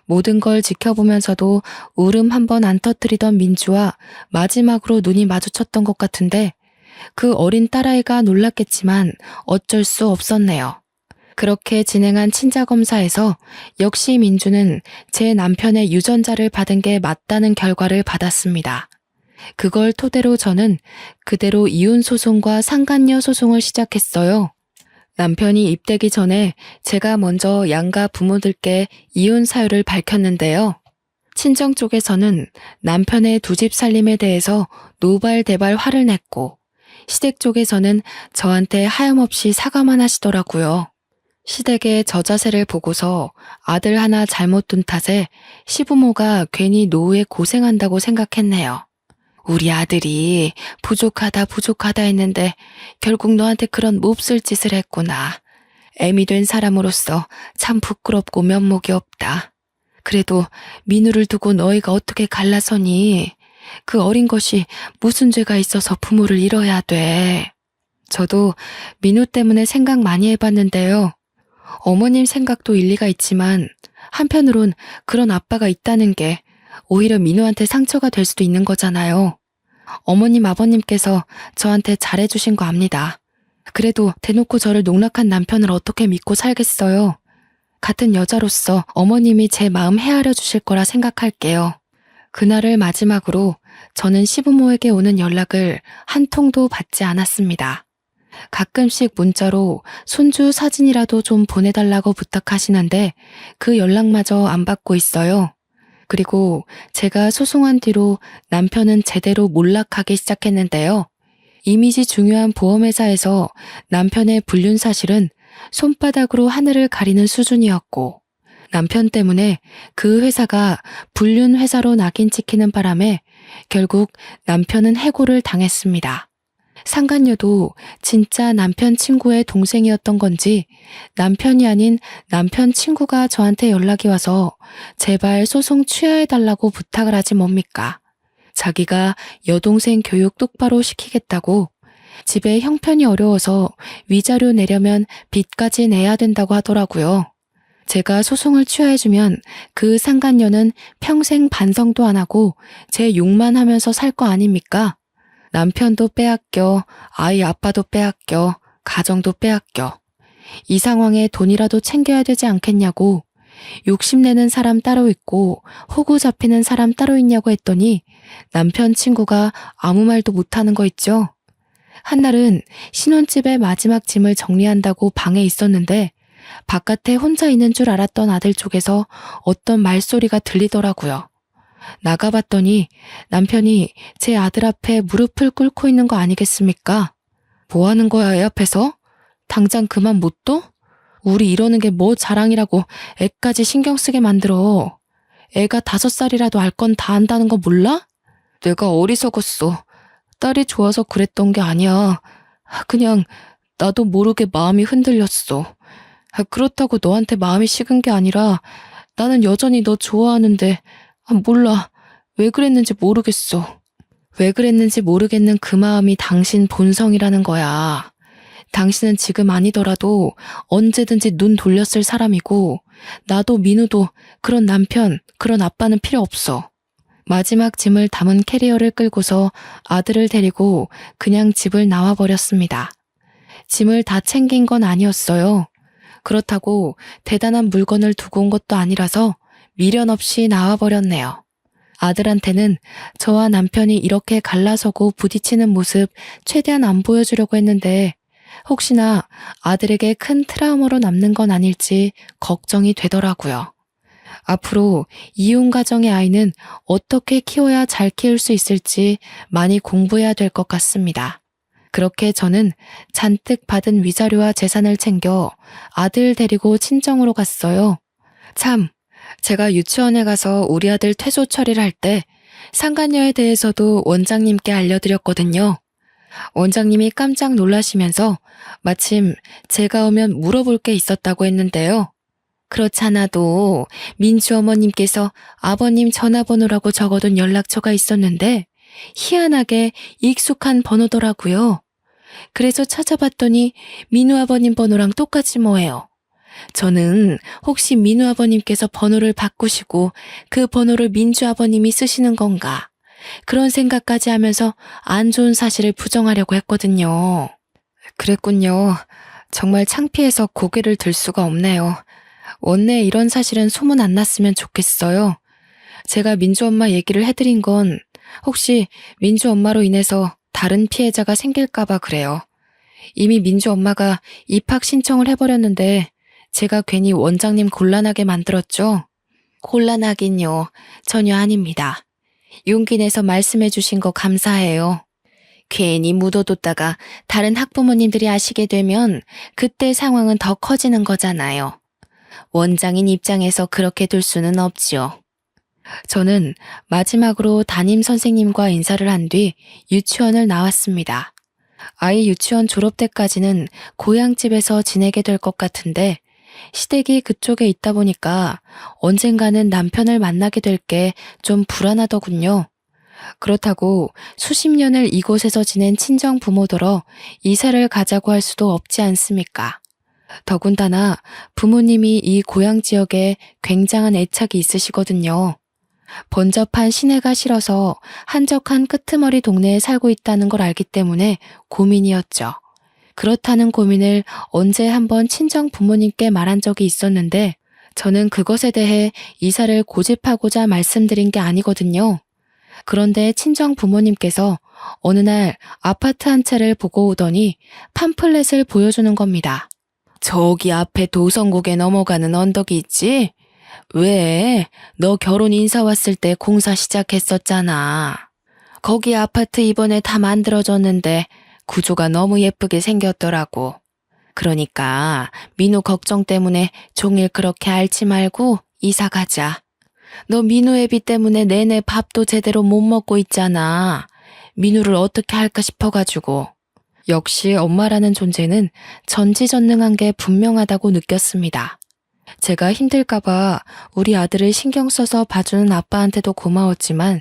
모든 걸 지켜보면서도 울음 한 번 안 터뜨리던 민주와 마지막으로 눈이 마주쳤던 것 같은데 그 어린 딸아이가 놀랐겠지만 어쩔 수 없었네요. 그렇게 진행한 친자검사에서 역시 민주는 제 남편의 유전자를 받은 게 맞다는 결과를 받았습니다. 그걸 토대로 저는 그대로 이혼 소송과 상간녀 소송을 시작했어요. 남편이 입대기 전에 제가 먼저 양가 부모들께 이혼 사유를 밝혔는데요. 친정 쪽에서는 남편의 두 집 살림에 대해서 노발대발 화를 냈고 시댁 쪽에서는 저한테 하염없이 사과만 하시더라고요. 시댁의 저 자세를 보고서 아들 하나 잘못 둔 탓에 시부모가 괜히 노후에 고생한다고 생각했네요. 우리 아들이 부족하다 했는데 결국 너한테 그런 몹쓸 짓을 했구나. 애미 된 사람으로서 참 부끄럽고 면목이 없다. 그래도 민우를 두고 너희가 어떻게 갈라서니? 그 어린 것이 무슨 죄가 있어서 부모를 잃어야 돼. 저도 민우 때문에 생각 많이 해봤는데요. 어머님 생각도 일리가 있지만 한편으론 그런 아빠가 있다는 게 오히려 민우한테 상처가 될 수도 있는 거잖아요. 어머님 아버님께서 저한테 잘해주신 거 압니다. 그래도 대놓고 저를 농락한 남편을 어떻게 믿고 살겠어요. 같은 여자로서 어머님이 제 마음 헤아려 주실 거라 생각할게요. 그날을 마지막으로 저는 시부모에게 오는 연락을 한 통도 받지 않았습니다. 가끔씩 문자로 손주 사진이라도 좀 보내달라고 부탁하시는데 그 연락마저 안 받고 있어요. 그리고 제가 소송한 뒤로 남편은 제대로 몰락하기 시작했는데요. 이미지 중요한 보험회사에서 남편의 불륜 사실은 손바닥으로 하늘을 가리는 수준이었고 남편 때문에 그 회사가 불륜 회사로 낙인 찍히는 바람에 결국 남편은 해고를 당했습니다. 상간녀도 진짜 남편 친구의 동생이었던 건지 남편이 아닌 남편 친구가 저한테 연락이 와서 제발 소송 취하해달라고 부탁을 하지 뭡니까? 자기가 여동생 교육 똑바로 시키겠다고 집에 형편이 어려워서 위자료 내려면 빚까지 내야 된다고 하더라고요. 제가 소송을 취하해주면 그 상간녀는 평생 반성도 안 하고 제 욕만 하면서 살 거 아닙니까? 남편도 빼앗겨, 아이 아빠도 빼앗겨, 가정도 빼앗겨. 이 상황에 돈이라도 챙겨야 되지 않겠냐고 욕심내는 사람 따로 있고 호구 잡히는 사람 따로 있냐고 했더니 남편 친구가 아무 말도 못하는 거 있죠. 한날은 신혼집의 마지막 짐을 정리한다고 방에 있었는데 바깥에 혼자 있는 줄 알았던 아들 쪽에서 어떤 말소리가 들리더라고요. 나가봤더니 남편이 제 아들 앞에 무릎을 꿇고 있는 거 아니겠습니까? 뭐 하는 거야, 애 앞에서? 당장 그만 못 둬? 우리 이러는 게 뭐 자랑이라고 애까지 신경 쓰게 만들어. 애가 5살이라도 알 건 다 안다는 거 몰라? 내가 어리석었어. 딸이 좋아서 그랬던 게 아니야. 그냥 나도 모르게 마음이 흔들렸어. 그렇다고 너한테 마음이 식은 게 아니라 나는 여전히 너 좋아하는데 몰라. 왜 그랬는지 모르겠어. 왜 그랬는지 모르겠는 그 마음이 당신 본성이라는 거야. 당신은 지금 아니더라도 언제든지 눈 돌렸을 사람이고 나도 민우도 그런 남편, 그런 아빠는 필요 없어. 마지막 짐을 담은 캐리어를 끌고서 아들을 데리고 그냥 집을 나와버렸습니다. 짐을 다 챙긴 건 아니었어요. 그렇다고 대단한 물건을 두고 온 것도 아니라서 미련 없이 나와버렸네요. 아들한테는 저와 남편이 이렇게 갈라서고 부딪히는 모습 최대한 안 보여주려고 했는데 혹시나 아들에게 큰 트라우마로 남는 건 아닐지 걱정이 되더라고요. 앞으로 이혼 가정의 아이는 어떻게 키워야 잘 키울 수 있을지 많이 공부해야 될 것 같습니다. 그렇게 저는 잔뜩 받은 위자료와 재산을 챙겨 아들 데리고 친정으로 갔어요. 참, 제가 유치원에 가서 우리 아들 퇴소 처리를 할 때 상간녀에 대해서도 원장님께 알려드렸거든요. 원장님이 깜짝 놀라시면서 마침 제가 오면 물어볼 게 있었다고 했는데요. 그렇잖아도 민주 어머님께서 아버님 전화번호라고 적어둔 연락처가 있었는데 희한하게 익숙한 번호더라고요. 그래서 찾아봤더니 민우 아버님 번호랑 똑같이 뭐예요. 저는 혹시 민우 아버님께서 번호를 바꾸시고 그 번호를 민주 아버님이 쓰시는 건가? 그런 생각까지 하면서 안 좋은 사실을 부정하려고 했거든요. 그랬군요. 정말 창피해서 고개를 들 수가 없네요. 원래 이런 사실은 소문 안 났으면 좋겠어요. 제가 민주 엄마 얘기를 해드린 건 혹시 민주 엄마로 인해서 다른 피해자가 생길까봐 그래요. 이미 민주 엄마가 입학 신청을 해버렸는데 제가 괜히 원장님 곤란하게 만들었죠? 곤란하긴요. 전혀 아닙니다. 용기 내서 말씀해 주신 거 감사해요. 괜히 묻어뒀다가 다른 학부모님들이 아시게 되면 그때 상황은 더 커지는 거잖아요. 원장인 입장에서 그렇게 둘 수는 없지요. 저는 마지막으로 담임 선생님과 인사를 한 뒤 유치원을 나왔습니다. 아이 유치원 졸업 때까지는 고향집에서 지내게 될 것 같은데 시댁이 그쪽에 있다 보니까 언젠가는 남편을 만나게 될 게 좀 불안하더군요. 그렇다고 수십 년을 이곳에서 지낸 친정 부모더러 이사를 가자고 할 수도 없지 않습니까? 더군다나 부모님이 이 고향 지역에 굉장한 애착이 있으시거든요. 번잡한 시내가 싫어서 한적한 끄트머리 동네에 살고 있다는 걸 알기 때문에 고민이었죠. 그렇다는 고민을 언제 한번 친정 부모님께 말한 적이 있었는데 저는 그것에 대해 이사를 고집하고자 말씀드린 게 아니거든요. 그런데 친정 부모님께서 어느 날 아파트 한 채를 보고 오더니 팜플렛을 보여주는 겁니다. 저기 앞에 도성국에 넘어가는 언덕이 있지? 왜? 너 결혼 인사 왔을 때 공사 시작했었잖아. 거기 아파트 이번에 다 만들어졌는데 구조가 너무 예쁘게 생겼더라고. 그러니까 민우 걱정 때문에 종일 그렇게 앓지 말고 이사 가자. 너 민우 애비 때문에 내내 밥도 제대로 못 먹고 있잖아. 민우를 어떻게 할까 싶어가지고. 역시 엄마라는 존재는 전지전능한 게 분명하다고 느꼈습니다. 제가 힘들까봐 우리 아들을 신경 써서 봐주는 아빠한테도 고마웠지만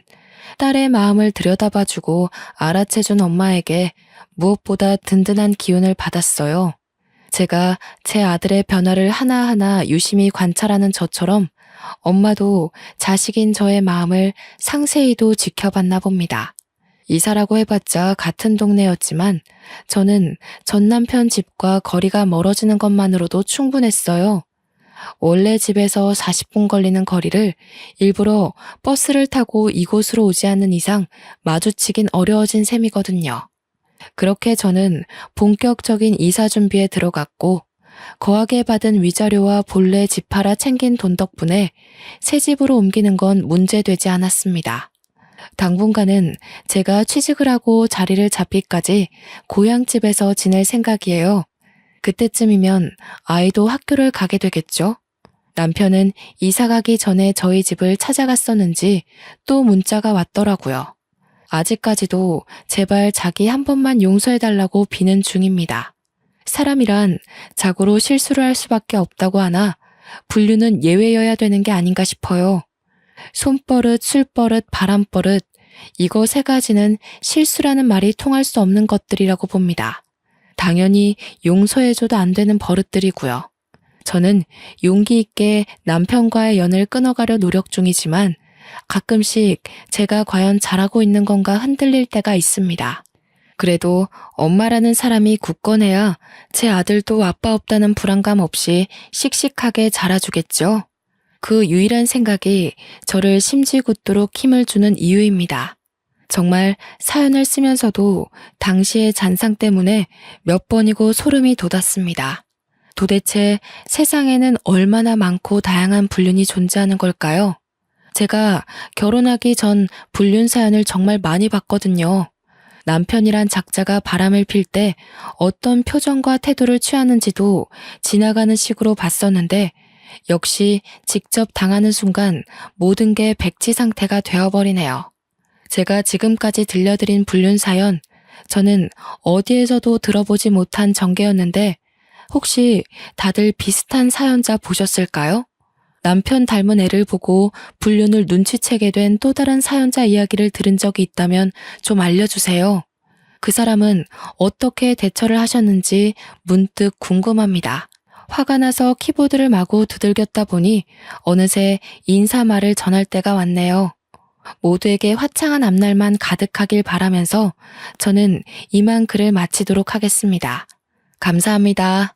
딸의 마음을 들여다봐주고 알아채준 엄마에게 무엇보다 든든한 기운을 받았어요. 제가 제 아들의 변화를 하나하나 유심히 관찰하는 저처럼 엄마도 자식인 저의 마음을 상세히도 지켜봤나 봅니다. 이사라고 해봤자 같은 동네였지만 저는 전 남편 집과 거리가 멀어지는 것만으로도 충분했어요. 원래 집에서 40분 걸리는 거리를 일부러 버스를 타고 이곳으로 오지 않는 이상 마주치긴 어려워진 셈이거든요. 그렇게 저는 본격적인 이사 준비에 들어갔고 거하게 받은 위자료와 본래 집 팔아 챙긴 돈 덕분에 새 집으로 옮기는 건 문제되지 않았습니다. 당분간은 제가 취직을 하고 자리를 잡기까지 고향집에서 지낼 생각이에요. 그때쯤이면 아이도 학교를 가게 되겠죠? 남편은 이사 가기 전에 저희 집을 찾아갔었는지 또 문자가 왔더라고요. 아직까지도 제발 자기 한 번만 용서해달라고 비는 중입니다. 사람이란 자고로 실수를 할 수밖에 없다고 하나 분류는 예외여야 되는 게 아닌가 싶어요. 손버릇, 술버릇, 바람버릇 이거 세 가지는 실수라는 말이 통할 수 없는 것들이라고 봅니다. 당연히 용서해줘도 안 되는 버릇들이고요. 저는 용기 있게 남편과의 연을 끊어가려 노력 중이지만 가끔씩 제가 과연 잘하고 있는 건가 흔들릴 때가 있습니다. 그래도 엄마라는 사람이 굳건해야 제 아들도 아빠 없다는 불안감 없이 씩씩하게 자라주겠죠. 그 유일한 생각이 저를 심지궂도록 힘을 주는 이유입니다. 정말 사연을 쓰면서도 당시의 잔상 때문에 몇 번이고 소름이 돋았습니다. 도대체 세상에는 얼마나 많고 다양한 불륜이 존재하는 걸까요? 제가 결혼하기 전 불륜 사연을 정말 많이 봤거든요. 남편이란 작자가 바람을 필 때 어떤 표정과 태도를 취하는지도 지나가는 식으로 봤었는데 역시 직접 당하는 순간 모든 게 백지 상태가 되어버리네요. 제가 지금까지 들려드린 불륜 사연, 저는 어디에서도 들어보지 못한 전개였는데 혹시 다들 비슷한 사연자 보셨을까요? 남편 닮은 애를 보고 불륜을 눈치채게 된 또 다른 사연자 이야기를 들은 적이 있다면 좀 알려주세요. 그 사람은 어떻게 대처를 하셨는지 문득 궁금합니다. 화가 나서 키보드를 마구 두들겼다 보니 어느새 인사말을 전할 때가 왔네요. 모두에게 화창한 앞날만 가득하길 바라면서 저는 이만 글을 마치도록 하겠습니다. 감사합니다.